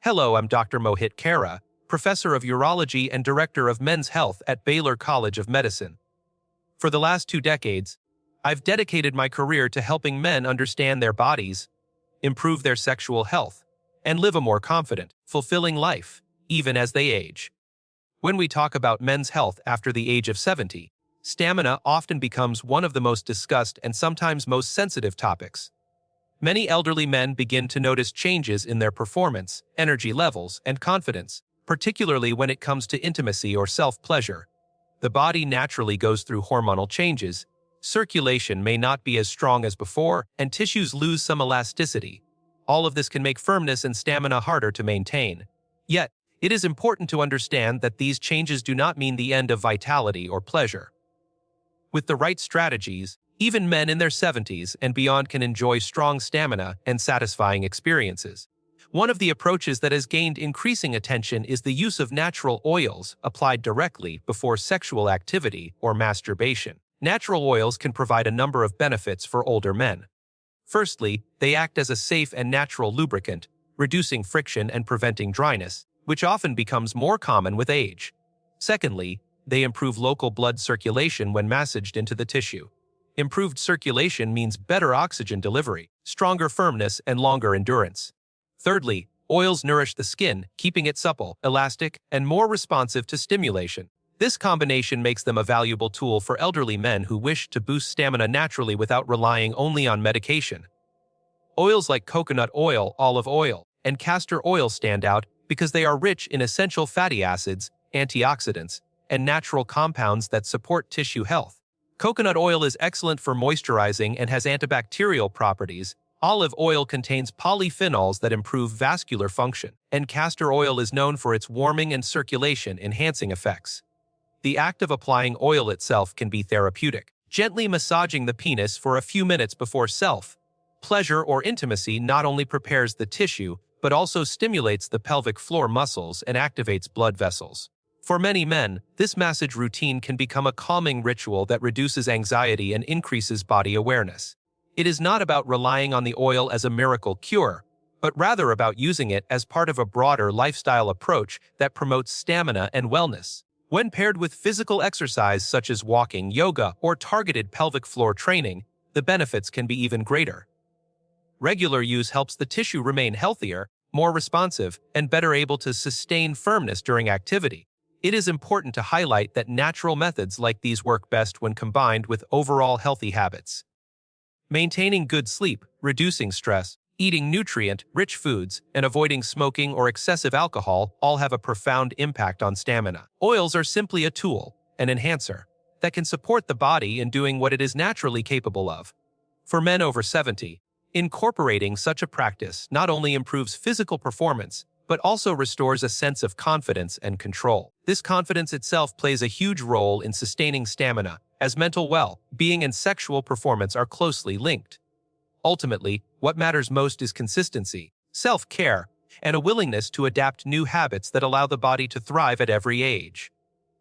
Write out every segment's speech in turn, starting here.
Hello, I'm Dr. Mohit Kara, Professor of Urology and Director of Men's Health at Baylor College of Medicine. For the last 2 decades, I've dedicated my career to helping men understand their bodies, improve their sexual health, and live a more confident, fulfilling life, even as they age. When we talk about men's health after the age of 70, stamina often becomes one of the most discussed and sometimes most sensitive topics. Many elderly men begin to notice changes in their performance, energy levels, and confidence, particularly when it comes to intimacy or self-pleasure. The body naturally goes through hormonal changes, circulation may not be as strong as before, and tissues lose some elasticity. All of this can make firmness and stamina harder to maintain. Yet, it is important to understand that these changes do not mean the end of vitality or pleasure. With the right strategies, even men in their 70s and beyond can enjoy strong stamina and satisfying experiences. One of the approaches that has gained increasing attention is the use of natural oils applied directly before sexual activity or masturbation. Natural oils can provide a number of benefits for older men. Firstly, they act as a safe and natural lubricant, reducing friction and preventing dryness, which often becomes more common with age. Secondly, they improve local blood circulation when massaged into the tissue. Improved circulation means better oxygen delivery, stronger firmness, and longer endurance. Thirdly, oils nourish the skin, keeping it supple, elastic, and more responsive to stimulation. This combination makes them a valuable tool for elderly men who wish to boost stamina naturally without relying only on medication. Oils like coconut oil, olive oil, and castor oil stand out because they are rich in essential fatty acids, antioxidants, and natural compounds that support tissue health. Coconut oil is excellent for moisturizing and has antibacterial properties. Olive oil contains polyphenols that improve vascular function, and castor oil is known for its warming and circulation-enhancing effects. The act of applying oil itself can be therapeutic. Gently massaging the penis for a few minutes before pleasure or intimacy not only prepares the tissue, but also stimulates the pelvic floor muscles and activates blood vessels. For many men, this massage routine can become a calming ritual that reduces anxiety and increases body awareness. It is not about relying on the oil as a miracle cure, but rather about using it as part of a broader lifestyle approach that promotes stamina and wellness. When paired with physical exercise such as walking, yoga, or targeted pelvic floor training, the benefits can be even greater. Regular use helps the tissue remain healthier, more responsive, and better able to sustain firmness during activity. It is important to highlight that natural methods like these work best when combined with overall healthy habits. Maintaining good sleep, reducing stress, eating nutrient-rich foods, and avoiding smoking or excessive alcohol all have a profound impact on stamina. Oils are simply a tool, an enhancer, that can support the body in doing what it is naturally capable of. For men over 70, incorporating such a practice not only improves physical performance, but also restores a sense of confidence and control. This confidence itself plays a huge role in sustaining stamina, as mental well-being and sexual performance are closely linked. Ultimately, what matters most is consistency, self-care, and a willingness to adapt new habits that allow the body to thrive at every age.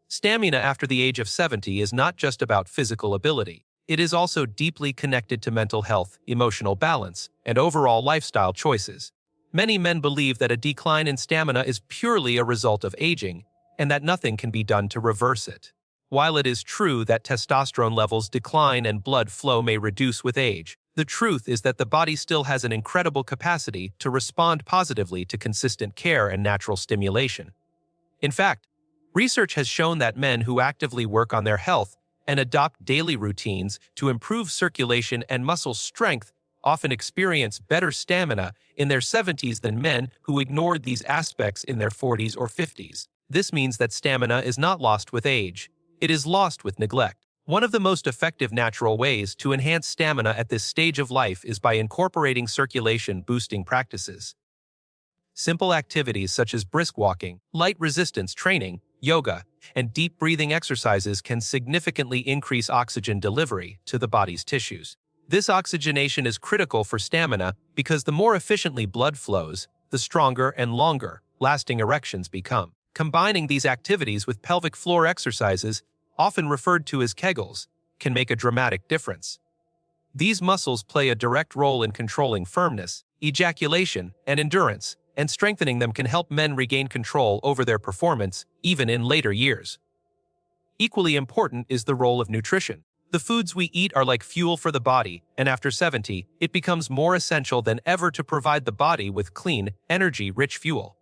Stamina after the age of 70 is not just about physical ability. It is also deeply connected to mental health, emotional balance, and overall lifestyle choices. Many men believe that a decline in stamina is purely a result of aging, and that nothing can be done to reverse it. While it is true that testosterone levels decline and blood flow may reduce with age, the truth is that the body still has an incredible capacity to respond positively to consistent care and natural stimulation. In fact, research has shown that men who actively work on their health and adopt daily routines to improve circulation and muscle strength often experience better stamina in their 70s than men who ignored these aspects in their 40s or 50s. This means that stamina is not lost with age. It is lost with neglect. One of the most effective natural ways to enhance stamina at this stage of life is by incorporating circulation-boosting practices. Simple activities such as brisk walking, light resistance training, yoga, and deep breathing exercises can significantly increase oxygen delivery to the body's tissues. This oxygenation is critical for stamina because the more efficiently blood flows, the stronger and longer lasting erections become. Combining these activities with pelvic floor exercises, often referred to as Kegels, can make a dramatic difference. These muscles play a direct role in controlling firmness, ejaculation, and endurance, and strengthening them can help men regain control over their performance even in later years. Equally important is the role of nutrition. The foods we eat are like fuel for the body, and after 70, it becomes more essential than ever to provide the body with clean, energy-rich fuel.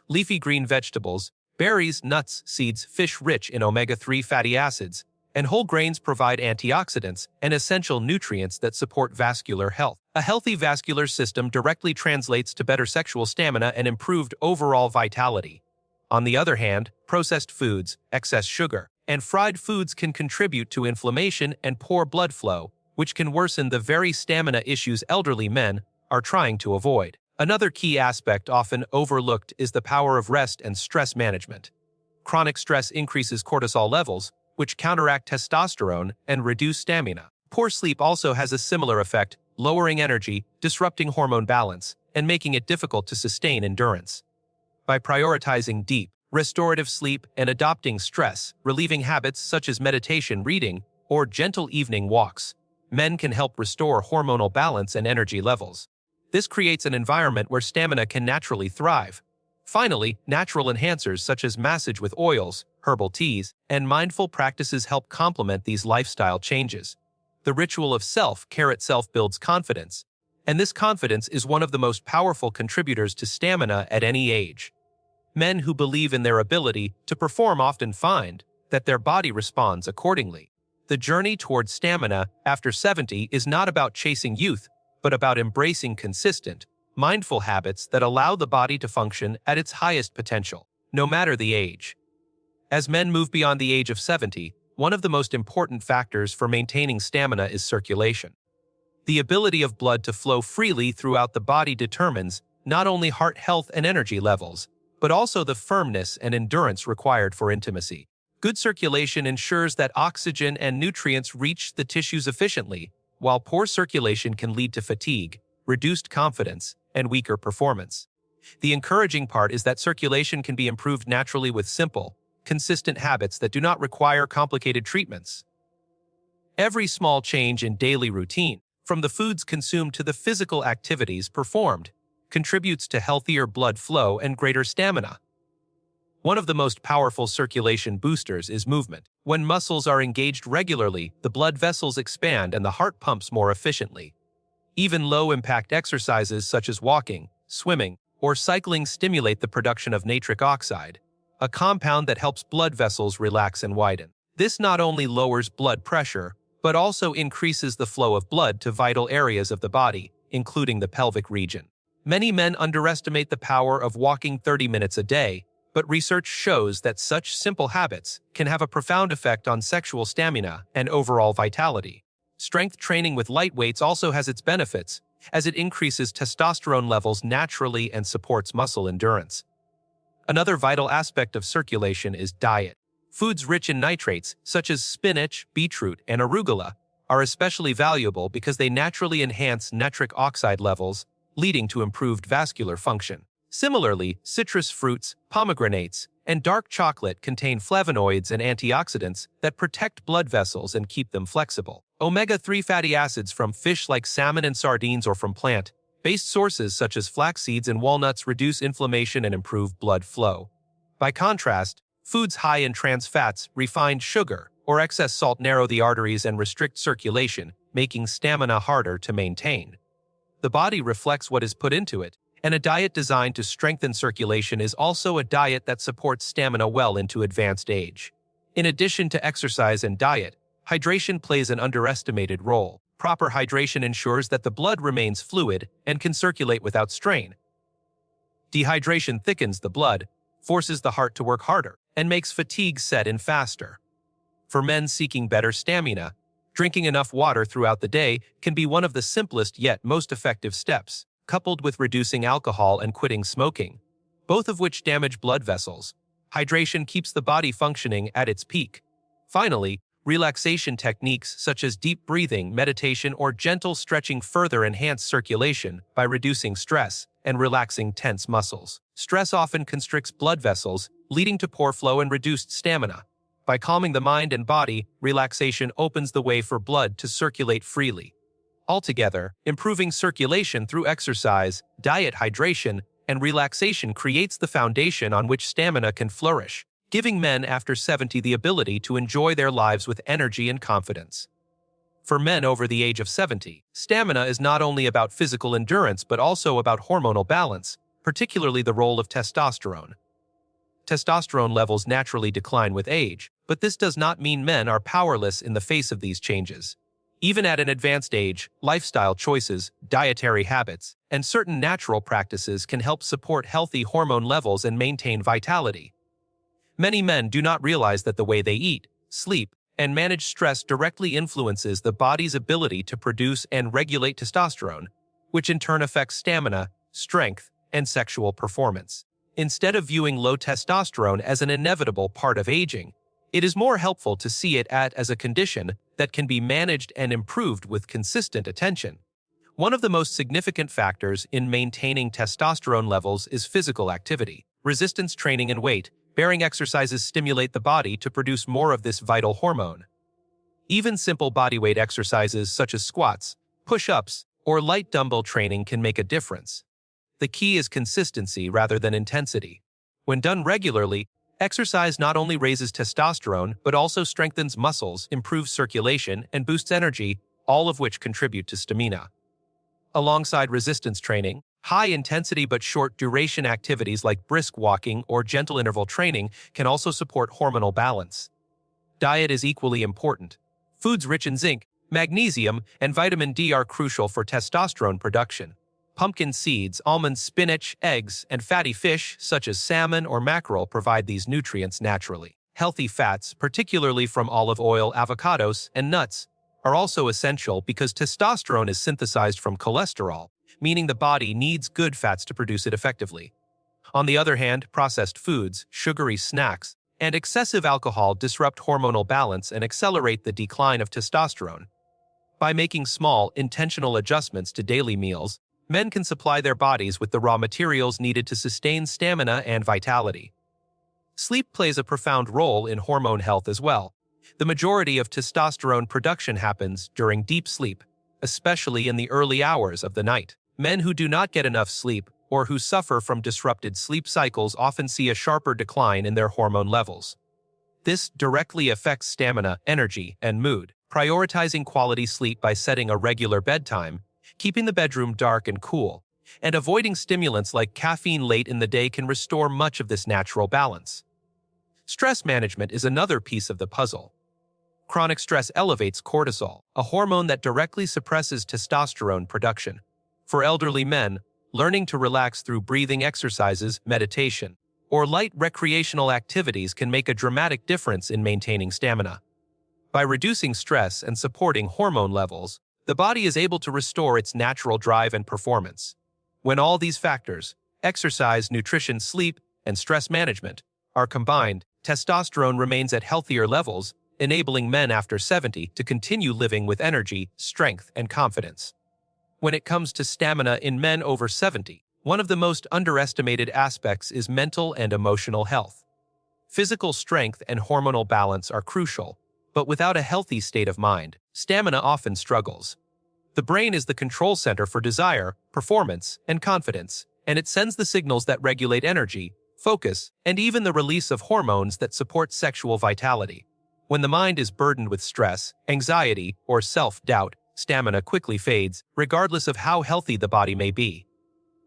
Leafy green vegetables, berries, nuts, seeds, fish rich in omega-3 fatty acids, and whole grains provide antioxidants and essential nutrients that support vascular health. A healthy vascular system directly translates to better sexual stamina and improved overall vitality. On the other hand, processed foods, excess sugar, and fried foods can contribute to inflammation and poor blood flow, which can worsen the very stamina issues elderly men are trying to avoid. Another key aspect often overlooked is the power of rest and stress management. Chronic stress increases cortisol levels, which counteract testosterone and reduce stamina. Poor sleep also has a similar effect, lowering energy, disrupting hormone balance, and making it difficult to sustain endurance. By prioritizing deep, restorative sleep and adopting stress-relieving habits such as meditation, reading, or gentle evening walks, men can help restore hormonal balance and energy levels. This creates an environment where stamina can naturally thrive. Finally, natural enhancers such as massage with oils, herbal teas, and mindful practices help complement these lifestyle changes. The ritual of self-care itself builds confidence, and this confidence is one of the most powerful contributors to stamina at any age. Men who believe in their ability to perform often find that their body responds accordingly. The journey towards stamina after 70 is not about chasing youth, but about embracing consistent, mindful habits that allow the body to function at its highest potential, no matter the age. As men move beyond the age of 70, one of the most important factors for maintaining stamina is circulation. The ability of blood to flow freely throughout the body determines not only heart health and energy levels, but also the firmness and endurance required for intimacy. Good circulation ensures that oxygen and nutrients reach the tissues efficiently, while poor circulation can lead to fatigue, reduced confidence, and weaker performance. The encouraging part is that circulation can be improved naturally with simple, consistent habits that do not require complicated treatments. Every small change in daily routine, from the foods consumed to the physical activities performed, contributes to healthier blood flow and greater stamina. One of the most powerful circulation boosters is movement. When muscles are engaged regularly, the blood vessels expand and the heart pumps more efficiently. Even low-impact exercises such as walking, swimming, or cycling stimulate the production of nitric oxide, a compound that helps blood vessels relax and widen. This not only lowers blood pressure, but also increases the flow of blood to vital areas of the body, including the pelvic region. Many men underestimate the power of walking 30 minutes a day, but research shows that such simple habits can have a profound effect on sexual stamina and overall vitality. Strength training with light weights also has its benefits, as it increases testosterone levels naturally and supports muscle endurance. Another vital aspect of circulation is diet. Foods rich in nitrates, such as spinach, beetroot, and arugula, are especially valuable because they naturally enhance nitric oxide levels, leading to improved vascular function. Similarly, citrus fruits, pomegranates, and dark chocolate contain flavonoids and antioxidants that protect blood vessels and keep them flexible. Omega-3 fatty acids from fish like salmon and sardines or from plant-based sources such as flax seeds and walnuts reduce inflammation and improve blood flow. By contrast, foods high in trans fats, refined sugar, or excess salt narrow the arteries and restrict circulation, making stamina harder to maintain. The body reflects what is put into it, and a diet designed to strengthen circulation is also a diet that supports stamina well into advanced age. In addition to exercise and diet, hydration plays an underestimated role. Proper hydration ensures that the blood remains fluid and can circulate without strain. Dehydration thickens the blood, forces the heart to work harder, and makes fatigue set in faster. For men seeking better stamina, drinking enough water throughout the day can be one of the simplest yet most effective steps, coupled with reducing alcohol and quitting smoking, both of which damage blood vessels. Hydration keeps the body functioning at its peak. Finally, relaxation techniques such as deep breathing, meditation, or gentle stretching further enhance circulation by reducing stress and relaxing tense muscles. Stress often constricts blood vessels, leading to poor flow and reduced stamina. By calming the mind and body, relaxation opens the way for blood to circulate freely. Altogether, improving circulation through exercise, diet, hydration, and relaxation creates the foundation on which stamina can flourish, giving men after 70 the ability to enjoy their lives with energy and confidence. For men over the age of 70, stamina is not only about physical endurance but also about hormonal balance, particularly the role of testosterone. Testosterone levels naturally decline with age, but this does not mean men are powerless in the face of these changes. Even at an advanced age, lifestyle choices, dietary habits, and certain natural practices can help support healthy hormone levels and maintain vitality. Many men do not realize that the way they eat, sleep, and manage stress directly influences the body's ability to produce and regulate testosterone, which in turn affects stamina, strength, and sexual performance. Instead of viewing low testosterone as an inevitable part of aging, it is more helpful to see it as a condition that can be managed and improved with consistent attention. One of the most significant factors in maintaining testosterone levels is physical activity. Resistance training and weight-bearing exercises stimulate the body to produce more of this vital hormone. Even simple bodyweight exercises such as squats, push-ups, or light dumbbell training can make a difference. The key is consistency rather than intensity. When done regularly, exercise not only raises testosterone but also strengthens muscles, improves circulation, and boosts energy, all of which contribute to stamina. Alongside resistance training, high-intensity but short-duration activities like brisk walking or gentle interval training can also support hormonal balance. Diet is equally important. Foods rich in zinc, magnesium, and vitamin D are crucial for testosterone production. Pumpkin seeds, almonds, spinach, eggs, and fatty fish such as salmon or mackerel provide these nutrients naturally. Healthy fats, particularly from olive oil, avocados, and nuts, are also essential because testosterone is synthesized from cholesterol, meaning the body needs good fats to produce it effectively. On the other hand, processed foods, sugary snacks, and excessive alcohol disrupt hormonal balance and accelerate the decline of testosterone. By making small, intentional adjustments to daily meals, men can supply their bodies with the raw materials needed to sustain stamina and vitality. Sleep plays a profound role in hormone health as well. The majority of testosterone production happens during deep sleep, especially in the early hours of the night. Men who do not get enough sleep or who suffer from disrupted sleep cycles often see a sharper decline in their hormone levels. This directly affects stamina, energy, and mood. Prioritizing quality sleep by setting a regular bedtime, keeping the bedroom dark and cool, and avoiding stimulants like caffeine late in the day can restore much of this natural balance. Stress management is another piece of the puzzle. Chronic stress elevates cortisol, a hormone that directly suppresses testosterone production. For elderly men, learning to relax through breathing exercises, meditation, or light recreational activities can make a dramatic difference in maintaining stamina. By reducing stress and supporting hormone levels, the body is able to restore its natural drive and performance. When all these factors, exercise, nutrition, sleep, and stress management, are combined, testosterone remains at healthier levels, enabling men after 70 to continue living with energy, strength, and confidence. When it comes to stamina in men over 70, one of the most underestimated aspects is mental and emotional health. Physical strength and hormonal balance are crucial, but without a healthy state of mind, stamina often struggles. The brain is the control center for desire, performance, and confidence, and it sends the signals that regulate energy, focus, and even the release of hormones that support sexual vitality. When the mind is burdened with stress, anxiety, or self-doubt, stamina quickly fades, regardless of how healthy the body may be.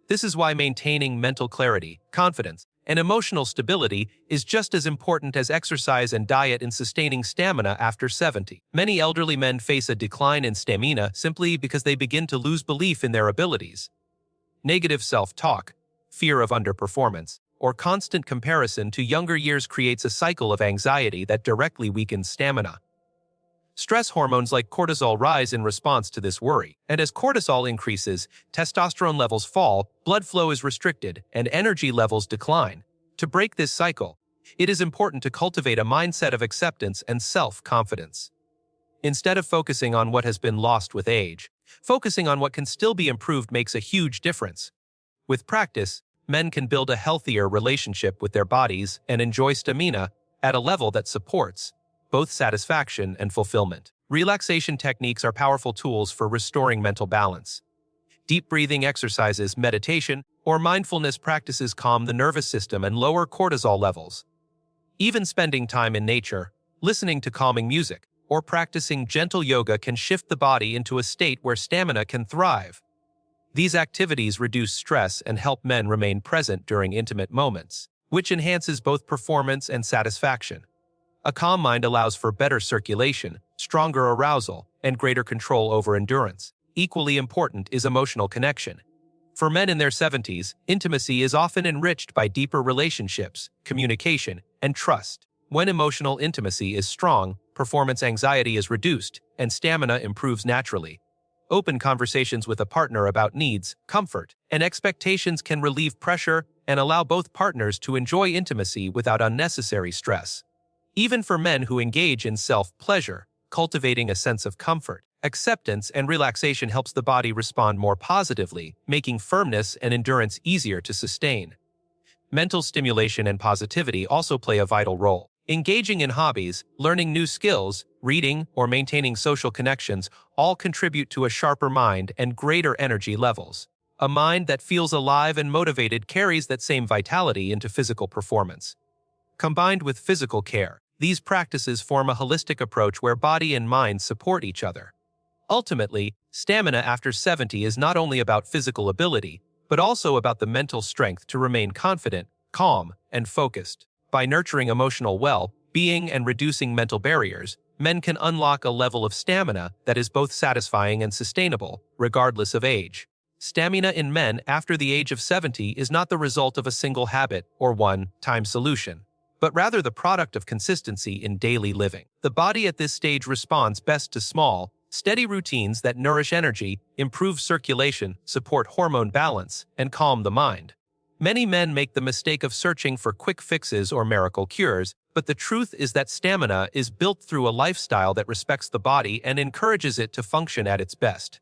This is why maintaining mental clarity, confidence, and emotional stability is just as important as exercise and diet in sustaining stamina after 70. Many elderly men face a decline in stamina simply because they begin to lose belief in their abilities. Negative self-talk, fear of underperformance, or constant comparison to younger years creates a cycle of anxiety that directly weakens stamina. Stress hormones like cortisol rise in response to this worry, and as cortisol increases, testosterone levels fall, blood flow is restricted, and energy levels decline. To break this cycle, it is important to cultivate a mindset of acceptance and self-confidence. Instead of focusing on what has been lost with age, focusing on what can still be improved makes a huge difference. With practice, men can build a healthier relationship with their bodies and enjoy stamina at a level that supports both satisfaction and fulfillment. Relaxation techniques are powerful tools for restoring mental balance. Deep breathing exercises, meditation, or mindfulness practices calm the nervous system and lower cortisol levels. Even spending time in nature, listening to calming music, or practicing gentle yoga can shift the body into a state where stamina can thrive. These activities reduce stress and help men remain present during intimate moments, which enhances both performance and satisfaction. A calm mind allows for better circulation, stronger arousal, and greater control over endurance. Equally important is emotional connection. For men in their 70s, intimacy is often enriched by deeper relationships, communication, and trust. When emotional intimacy is strong, performance anxiety is reduced, and stamina improves naturally. Open conversations with a partner about needs, comfort, and expectations can relieve pressure and allow both partners to enjoy intimacy without unnecessary stress. Even for men who engage in self-pleasure, cultivating a sense of comfort, acceptance, and relaxation helps the body respond more positively, making firmness and endurance easier to sustain. Mental stimulation and positivity also play a vital role. Engaging in hobbies, learning new skills, reading, or maintaining social connections all contribute to a sharper mind and greater energy levels. A mind that feels alive and motivated carries that same vitality into physical performance. Combined with physical care, these practices form a holistic approach where body and mind support each other. Ultimately, stamina after 70 is not only about physical ability, but also about the mental strength to remain confident, calm, and focused. By nurturing emotional well-being and reducing mental barriers, men can unlock a level of stamina that is both satisfying and sustainable, regardless of age. Stamina in men after the age of 70 is not the result of a single habit or one-time solution, but rather the product of consistency in daily living. The body at this stage responds best to small, steady routines that nourish energy, improve circulation, support hormone balance, and calm the mind. Many men make the mistake of searching for quick fixes or miracle cures, but the truth is that stamina is built through a lifestyle that respects the body and encourages it to function at its best.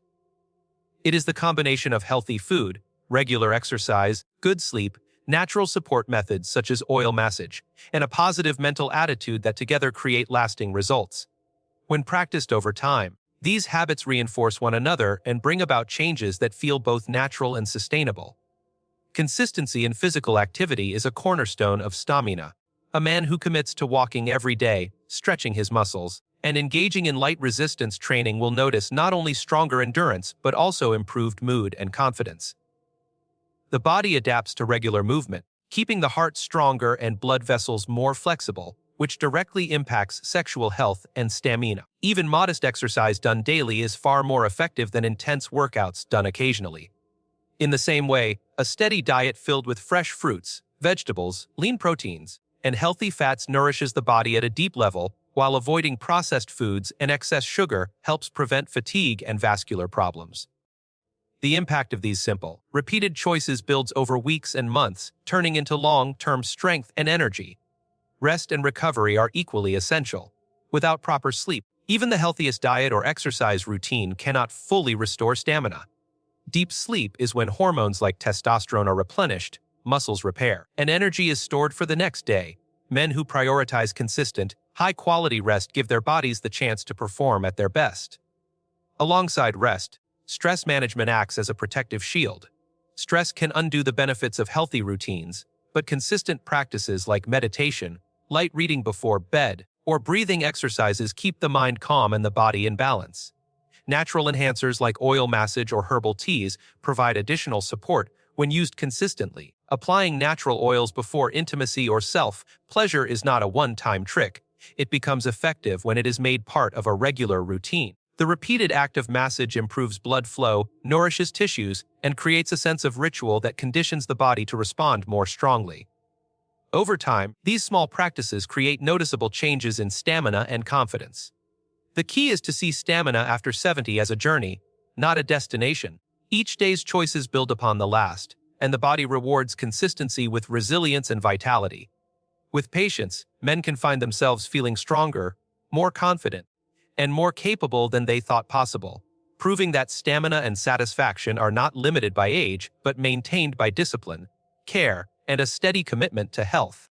It is the combination of healthy food, regular exercise, good sleep, natural support methods such as oil massage, and a positive mental attitude that together create lasting results. When practiced over time, these habits reinforce one another and bring about changes that feel both natural and sustainable. Consistency in physical activity is a cornerstone of stamina. A man who commits to walking every day, stretching his muscles, and engaging in light resistance training will notice not only stronger endurance but also improved mood and confidence. The body adapts to regular movement, keeping the heart stronger and blood vessels more flexible, which directly impacts sexual health and stamina. Even modest exercise done daily is far more effective than intense workouts done occasionally. In the same way, a steady diet filled with fresh fruits, vegetables, lean proteins, and healthy fats nourishes the body at a deep level, while avoiding processed foods and excess sugar helps prevent fatigue and vascular problems. The impact of these simple, repeated choices builds over weeks and months, turning into long-term strength and energy. Rest and recovery are equally essential. Without proper sleep, even the healthiest diet or exercise routine cannot fully restore stamina. Deep sleep is when hormones like testosterone are replenished, muscles repair, and energy is stored for the next day. Men who prioritize consistent, high-quality rest give their bodies the chance to perform at their best. Alongside rest, stress management acts as a protective shield. Stress can undo the benefits of healthy routines, but consistent practices like meditation, light reading before bed, or breathing exercises keep the mind calm and the body in balance. Natural enhancers like oil massage or herbal teas provide additional support when used consistently. Applying natural oils before intimacy or self-pleasure is not a one-time trick. It becomes effective when it is made part of a regular routine. The repeated act of massage improves blood flow, nourishes tissues, and creates a sense of ritual that conditions the body to respond more strongly. Over time, these small practices create noticeable changes in stamina and confidence. The key is to see stamina after 70 as a journey, not a destination. Each day's choices build upon the last, and the body rewards consistency with resilience and vitality. With patience, men can find themselves feeling stronger, more confident, and more capable than they thought possible, proving that stamina and satisfaction are not limited by age but maintained by discipline, care, and a steady commitment to health.